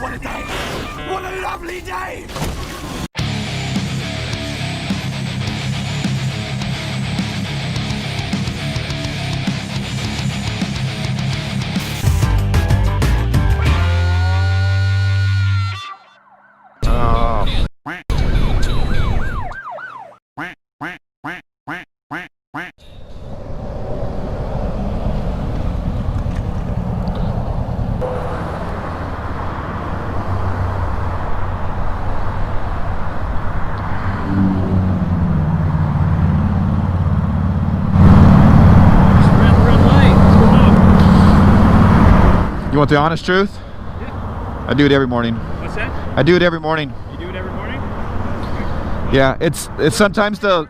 what a day! What a lovely day! You want the honest truth? Yeah. I do it every morning. What's that? I do it every morning. You do it every morning? Yeah, it's sometimes the... You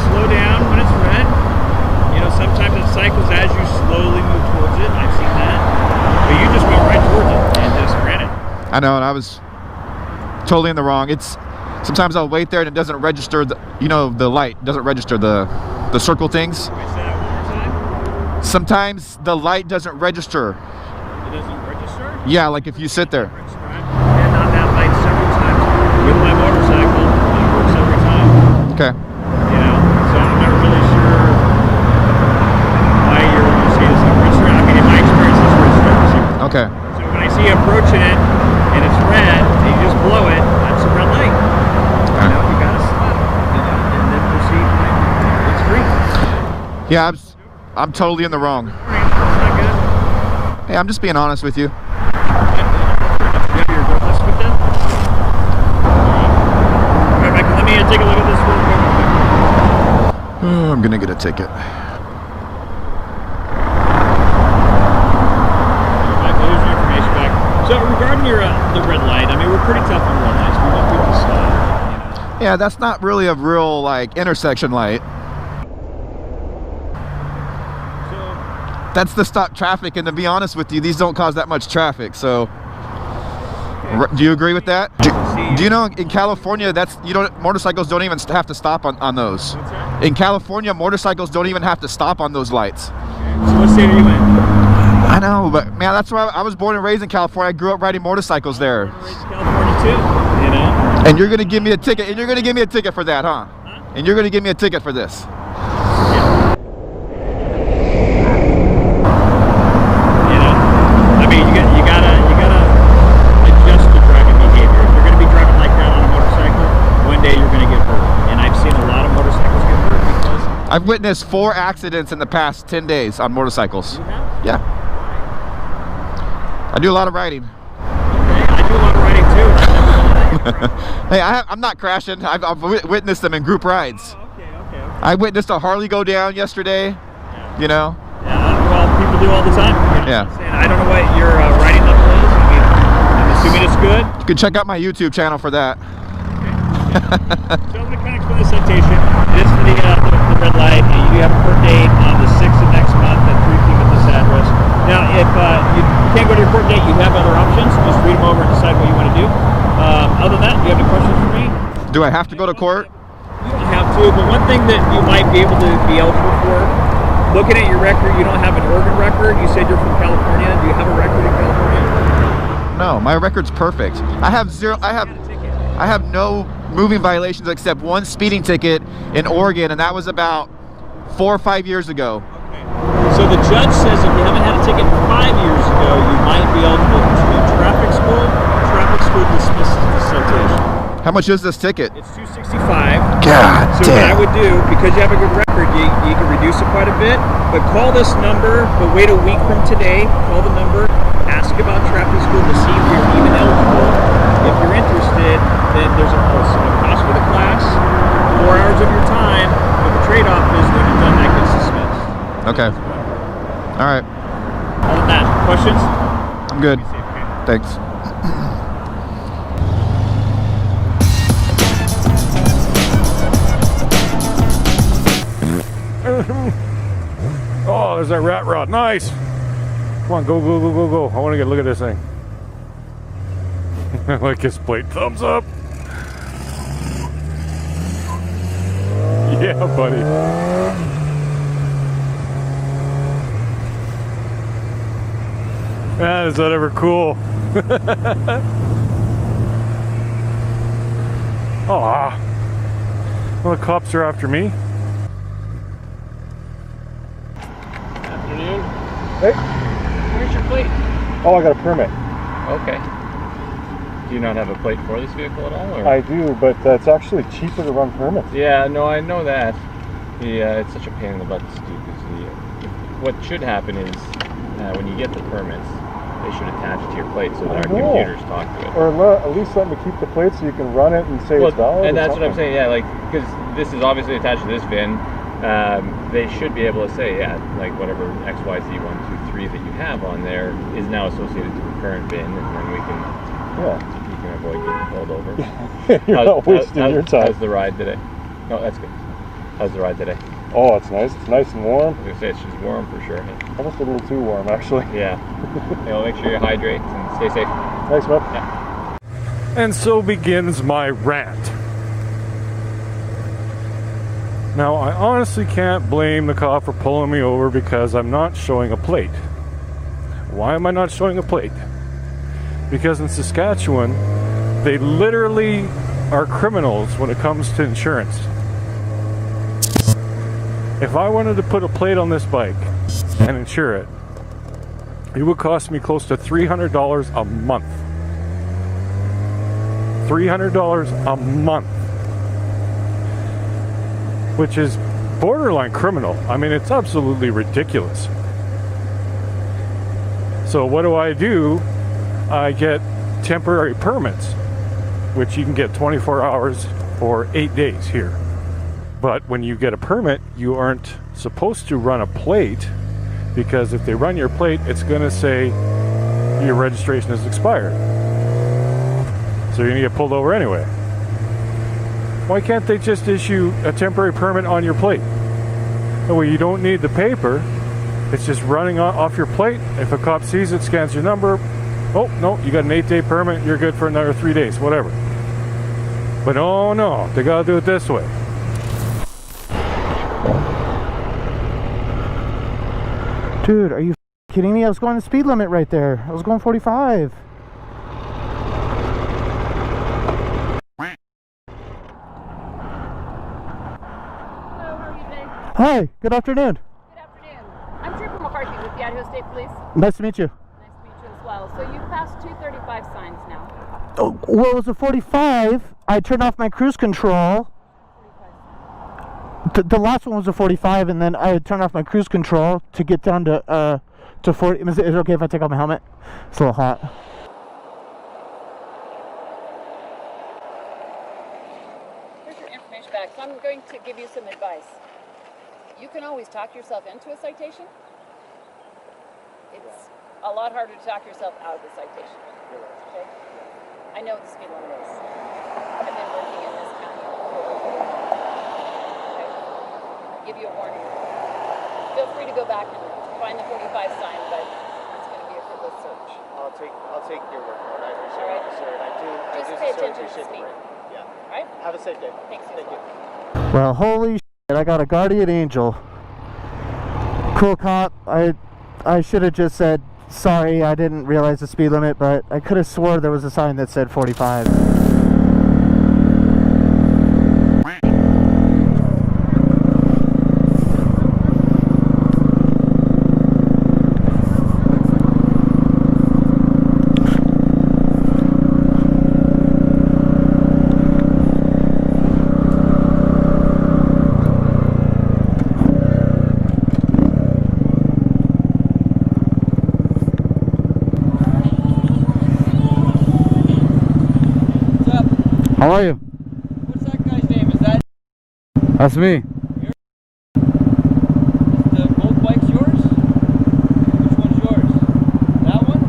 slow down when it's red. You know, sometimes it cycles as you slowly move towards it. I've seen that. But you just went right towards it and just ran it. I know, and I was totally in the wrong. It's sometimes I'll wait there and it doesn't register the, you know, the light doesn't register the circle things. Can I say that one more time? Sometimes the light doesn't register. It doesn't register? Yeah, like if you sit there. And on that light several times with my motorcycle, it works every time. Okay. You know, so I'm not really sure why you're going to see this not register. I mean, in my experience, it's registered. Okay. So when I see you approaching it and it's red and you just blow it, that's a red light. You know, you got to stop, you know, and then proceed when it's green. Yeah, I'm totally in the wrong. That's not good. Hey, I'm just being honest with you. You have your grip list with them? Alright, Michael, let me take a look at this real quick. Oh, I'm gonna get a ticket. Michael, here's your information back. So regarding your the red light, I mean, we're pretty tough on red lights. We want people to stop. You know? Yeah, that's not really a real like intersection light. That's the stop traffic, and to be honest with you, these don't cause that much traffic. So, okay. Do you agree with that? Do you know in California motorcycles don't even have to stop on those. What's that? In California, motorcycles don't even have to stop on those lights. Okay. So what state are you in? I know, but man, that's where I was born and raised in California. I grew up riding motorcycles there. Born and raised in California too, you know. And you're gonna give me a ticket, and you're gonna give me a ticket for that, huh? And you're gonna give me a ticket for this. You gotta adjust your driving behavior. If you're gonna be driving like that on a motorcycle, one day you're gonna get hurt. And I've seen a lot of motorcycles get hurt because I've witnessed 4 accidents in the past 10 days on motorcycles. You have? Yeah. I do a lot of riding. Okay, I do a lot of riding too. And I've never done that. Hey, I'm not crashing. I've witnessed them in group rides. Oh, okay. I witnessed a Harley go down yesterday. Yeah. You know. Yeah, well, people do all the time. You know? Yeah. I don't know what your riding level is. I mean, I'm assuming it's good. You can check out my YouTube channel for that. Okay. So I'm going to kind of explain the citation. It is for the red light. You have a court date on the 6th of next month at 3 p.m. at this address. Now, if you can't go to your court date, you have other options. Just read them over and decide what you want to do. Other than that, do you have any questions for me? Do I have to go to court? You don't have to, but one thing that you might be able to be eligible for, looking at your record, you don't have an Oregon record. You said you're from California. Do you have a record in California? No, my record's perfect. I have no moving violations except 1 speeding ticket in Oregon, and that was about 4 or 5 years ago. Okay. So the judge says if you haven't had a ticket 5 years ago, you might be eligible to do traffic school. Traffic school dismisses the citation. How much is this ticket? It's $265. God so damn. What I would do, because you have a good record, you can reduce it quite a bit. But call this number, but wait a week from today. Call the number, ask about traffic school to see if you're even eligible. If you're interested, then there's a cost for the class, 4 hours of your time, but the trade-off is when you're done, that gets dismissed. Okay. All right. Other than that, questions? I'm good. Thanks. Oh, there's that rat rod. Nice. Come on, go. I want to get a look at this thing. I like his plate. Thumbs up. Yeah, buddy. Man, is that ever cool? Ah, well, the cops are after me. Afternoon. Hey. Where's your plate? Oh, I got a permit. Okay. Do you not have a plate for this vehicle at all? Or? I do, but it's actually cheaper to run permits. Yeah, no, I know that. It's such a pain in the butt to do, because what should happen is when you get the permits, they should attach it to your plate so that our computers talk to it. Or at least let me keep the plate so you can run it and say it's valid. And that's what I'm saying, yeah, like, because this is obviously attached to this VIN. They should be able to say, yeah, like whatever XYZ123 that you have on there is now associated to the current VIN, and then we can, you can avoid getting pulled over. You're not wasting your time. How's the ride today? Oh, that's good. How's the ride today? Oh, it's nice. It's nice and warm. I was going to say, it's just warm for sure. Hey? Almost a little too warm, actually. Yeah. Make sure you hydrate and stay safe. Thanks, man. Yeah. And so begins my rant. Now, I honestly can't blame the cop for pulling me over because I'm not showing a plate. Why am I not showing a plate? Because in Saskatchewan, they literally are criminals when it comes to insurance. If I wanted to put a plate on this bike and insure it, it would cost me close to $300 a month. $300 a month. Which is borderline criminal. I mean, it's absolutely ridiculous. So what do? I get temporary permits, which you can get 24 hours or 8 days here. But when you get a permit, you aren't supposed to run a plate, because if they run your plate, it's going to say your registration is expired. So you're going to get pulled over anyway. Why can't they just issue a temporary permit on your plate? That way you don't need the paper. It's just running off your plate. If a cop sees it, scans your number. Oh, no, you got an 8-day permit. You're good for another 3 days, whatever. But oh no, they got to do it this way. Dude, are you kidding me? I was going the speed limit right there. I was going 45. Hi, good afternoon. Good afternoon. I'm Trooper McCarthy with the Idaho State Police. Nice to meet you. Nice to meet you as well. So you've passed 235 signs now. Oh, well, it was a 45. I turned off my cruise control. 45. The last one was a 45, and then I turned off my cruise control to get down to 40. Is it okay if I take off my helmet? It's a little hot. Here's your information back. So I'm going to give you some advice. You can always talk yourself into a citation. It's a lot harder to talk yourself out of the citation. Okay? I know what the speed limit is. I've been working in this county for over 40 years. Okay? I'll give you a warning. Feel free to go back and find the 45 sign, but it's going to be a fruitless search. I'll take your word for it. I appreciate All right. it, officer, and I do Just pay attention to appreciate speed. the break. Yeah. All right? Have a safe day. Thanks. Thank you. Well, holy shit, I got a guardian angel. Cool cop. I should have just said, sorry, I didn't realize the speed limit, but I could have swore there was a sign that said 45. How are you? What's that guy's name? Is that That's me. the both bikes yours? Which one's yours? That one?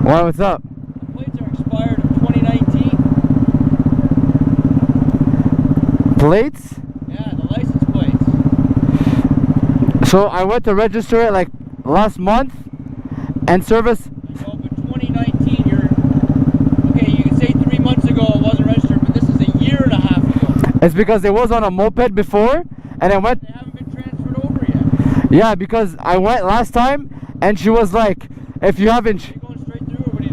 Why, what's up? The plates are expired of 2019. Plates? Yeah, the license plates. So I went to register it like last month and service. I know, but 2019, you're... Okay, you can say 3 months ago it wasn't registered, but this is a year and a half ago. It's because it was on a moped before and I went. They haven't been transferred over yet. Yeah, because I went last time and she was like, if you haven't. Are you going straight through, or what are you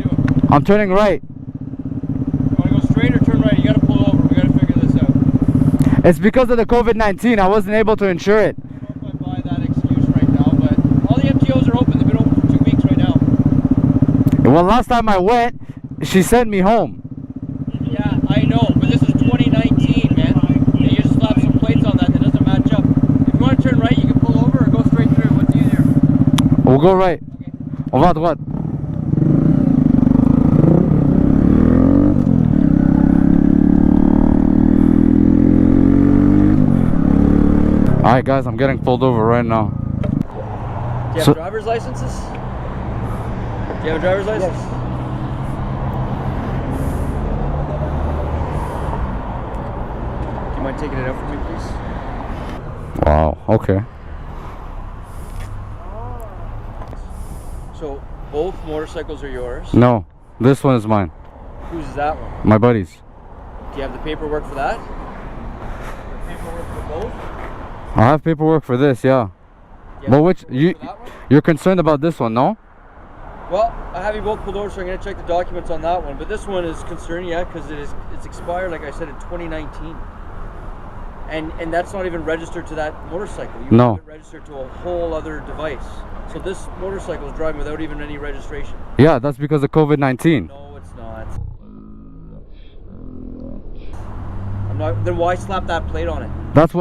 I'm turning right. You want to go straight or turn right? You got to pull over. We got to figure this out. It's because of the COVID-19. I wasn't able to insure it. I don't know if I buy that excuse right now, but all the MTOs are open. They've been open for 2 weeks right now. Well, last time I went, she sent me home. Yeah, I know, but this is 2019, man. And you just slap some plates on that doesn't match up. If you want to turn right, you can pull over or go straight through. What's easier? We'll go right. Okay. On va à droite. Alright guys, I'm getting pulled over right now. Do you have driver's licenses? Do you have a driver's license? Yes. Do you mind taking it out for me, please? Wow, okay. So, both motorcycles are yours? No, this one is mine. Whose is that one? My buddy's. Do you have the paperwork for that? The paperwork for both? I have paperwork for this, yeah. But which you're concerned about this one, no? Well, I have you both pulled over, so I'm going to check the documents on that one. But this one is concerning, yeah, because it's expired, like I said, in 2019. And that's not even registered to that motorcycle. You have it registered to a whole other device. So this motorcycle is driving without even any registration. Yeah, that's because of COVID-19. No, it's not. I'm not. Then why slap that plate on it? That's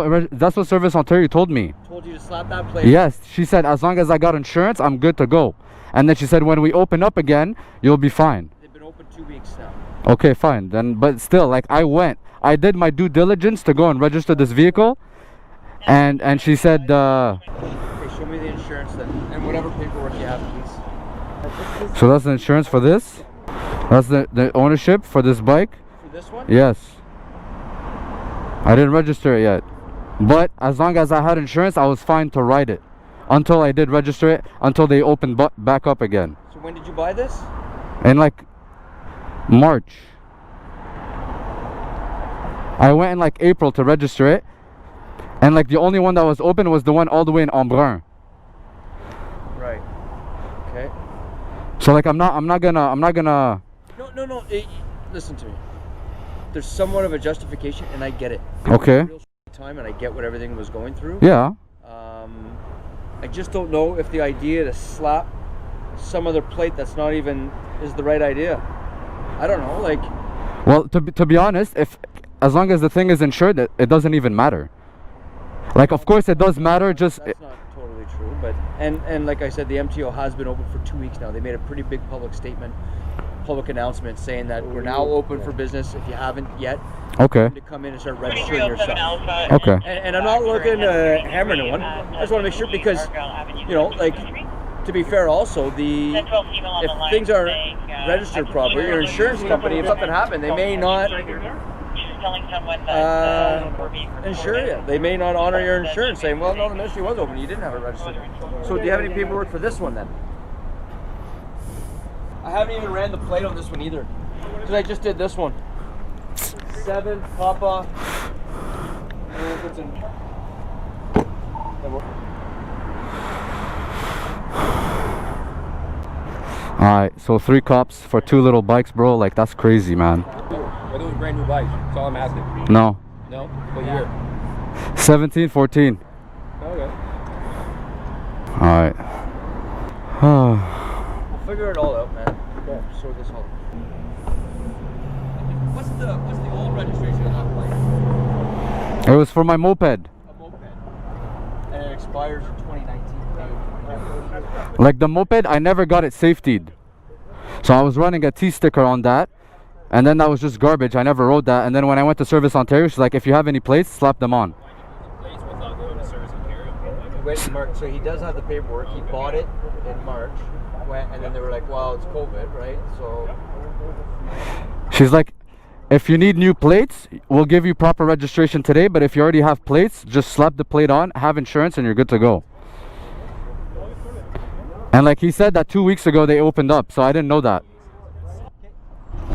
what Service Ontario told me. Told you to slap that plate. Yes, she said as long as I got insurance, I'm good to go. And then she said when we open up again, you'll be fine. They've been open 2 weeks now. Okay, fine. Then, but still, like I did my due diligence to go and register this vehicle, and she said. Okay, show me the insurance then, and whatever paperwork you have, please. So that's the insurance for this. That's the ownership for this bike. For this one? Yes. I didn't register it yet, but as long as I had insurance, I was fine to ride it until I did register it, until they opened back up again. So when did you buy this? In like March. I went in like April to register it, and like the only one that was open was the one all the way in Embrun. Right. Okay. So like I'm not gonna. No. Listen to me. There's somewhat of a justification, and I get it. Okay. Real time, and I get what everything was going through. Yeah. I just don't know if the idea to slap some other plate that's not even is the right idea. I don't know. Like. Well, to be honest, as long as the thing is insured, it doesn't even matter. Like, of course, it does matter. Just that's not totally true, but and like I said, the MTO has been open for 2 weeks now. They made a pretty big public statement, public announcement saying that we're now open for business. If you haven't yet, okay, to come in and start registering yourself. Okay. And I'm not looking to hammer anyone. I just want to make sure because, you know, like, to be fair, also if things aren't registered properly, your insurance company, if something happened, they may not insure you. They may not honor your insurance, saying, well, no, the ministry was open, you didn't have it registered. So do you have any paperwork for this one then? I haven't even ran the plate on this one either, because I just did this one. 7 Papa. Alright, so 3 cops for 2 little bikes, bro. Like, that's crazy, man. Are those brand new bikes? That's all I'm asking. No. No? What year? 17, 14. Okay. Alright. We'll figure it all out, man. Okay. Sort this all. What's the old registration of that bike? It was for my moped. A moped. And it expires in 2019. Like the moped, I never got it safetied. So I was running a T sticker on that, and then that was just garbage. I never rode that. And then when I went to Service Ontario, she's like, if you have any plates, slap them on. Plates without going to Service Ontario. Went in March, so he does have the paperwork. He bought it in March, and then they were like, well, it's COVID, right? So she's like, if you need new plates, we'll give you proper registration today, but if you already have plates, just slap the plate on, have insurance, and you're good to go. And like he said that 2 weeks ago they opened up, so I didn't know that.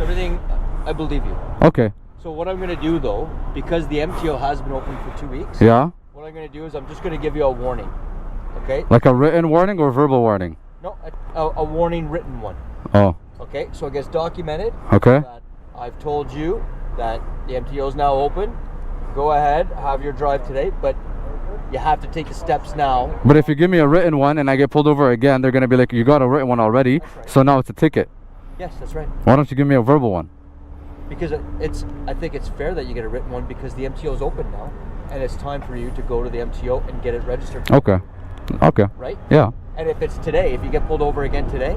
everything, I believe you. Okay. So what I'm going to do though, because the MTO has been open for 2 weeks, yeah, what I'm going to do is I'm just going to give you a warning. Okay? Like a written warning or verbal warning? No, a warning written one. Oh. Okay, so it gets documented. Okay. That I've told you that the MTO is now open. Go ahead, have your drive today, but you have to take the steps now. But if you give me a written one and I get pulled over again, they're gonna be like, you got a written one already, right. so now it's a ticket. Yes, that's right. Why don't you give me a verbal one? Because I think it's fair that you get a written one because the MTO is open now, and it's time for you to go to the MTO and get it registered. Okay. Okay. Right? Yeah. And if it's today, if you get pulled over again today,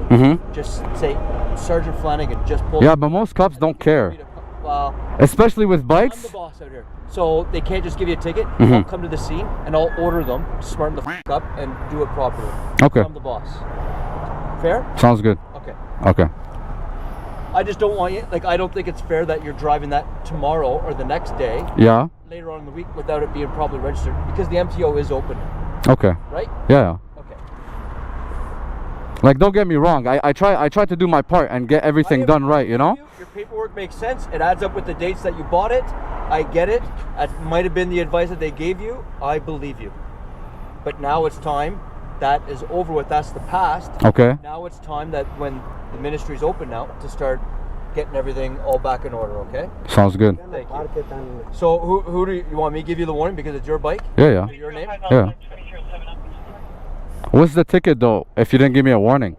just say, Sergeant Flanagan just pulled. Yeah, but most cops don't care. Well, especially with I'm bikes. the boss out here, so they can't just give you a ticket. I'll come to the scene and I'll order them, smarten the f up, and do it properly. Okay. I'm the boss. Fair? Sounds good. Okay. Okay. I just don't want you, like, I don't think it's fair that you're driving that tomorrow or the next day. Yeah. Later on in the week without it being properly registered because the MTO is open. Okay. Right? Yeah. Okay. Like, don't get me wrong. I try to do my part and get everything done right, you know? Your paperwork makes sense. It adds up with the dates that you bought it. I get it. That might have been the advice that they gave you. I believe you. But now it's time. That is over with. That's the past. Okay. Now it's time that when the ministry's open now to start getting everything all back in order, okay? Sounds good. Thank you. So who do you want me to give you the warning because it's your bike? Yeah. Your name? Yeah. What's the ticket though if you didn't give me a warning?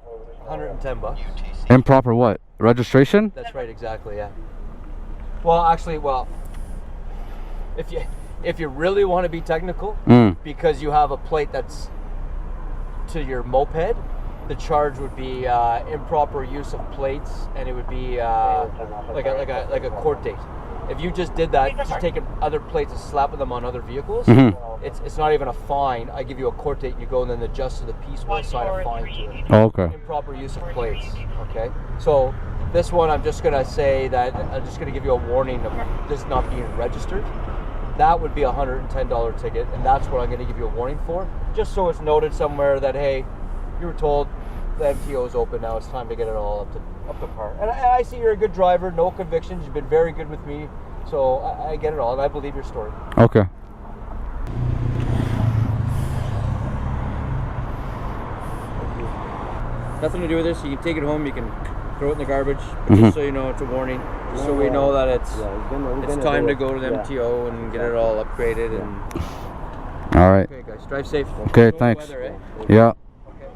$110. Improper what? Registration? That's right, exactly, yeah. Well, actually, if you really want to be technical, because you have a plate that's to your moped, the charge would be improper use of plates, and it would be like a court date. If you just did that, just taking other plates and slapping them on other vehicles, it's not even a fine. I give you a court date, and you go, and then the justice of the peace will assign a fine to it. Oh, okay. Improper use of plates. Okay. So this one, I'm just gonna say that I'm just gonna give you a warning of this not being registered. That would be a $110 ticket, and that's what I'm gonna give you a warning for, just so it's noted somewhere that hey, you were told the MTO is open now. It's time to get it all up to par. And I see you're a good driver, no convictions. You've been very good with me, so I get it all, and I believe your story. Okay. Nothing to do with this. You can take it home. You can throw it in the garbage. But just so you know, it's a warning. Just so we know that it's time to go to the MTO and get it all upgraded. And all right. Okay, guys, drive safe. Okay, thanks. Weather, eh? Yeah. Okay.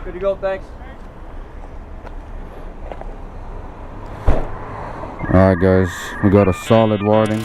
Good to go. Thanks. All right, guys. We got a solid warning.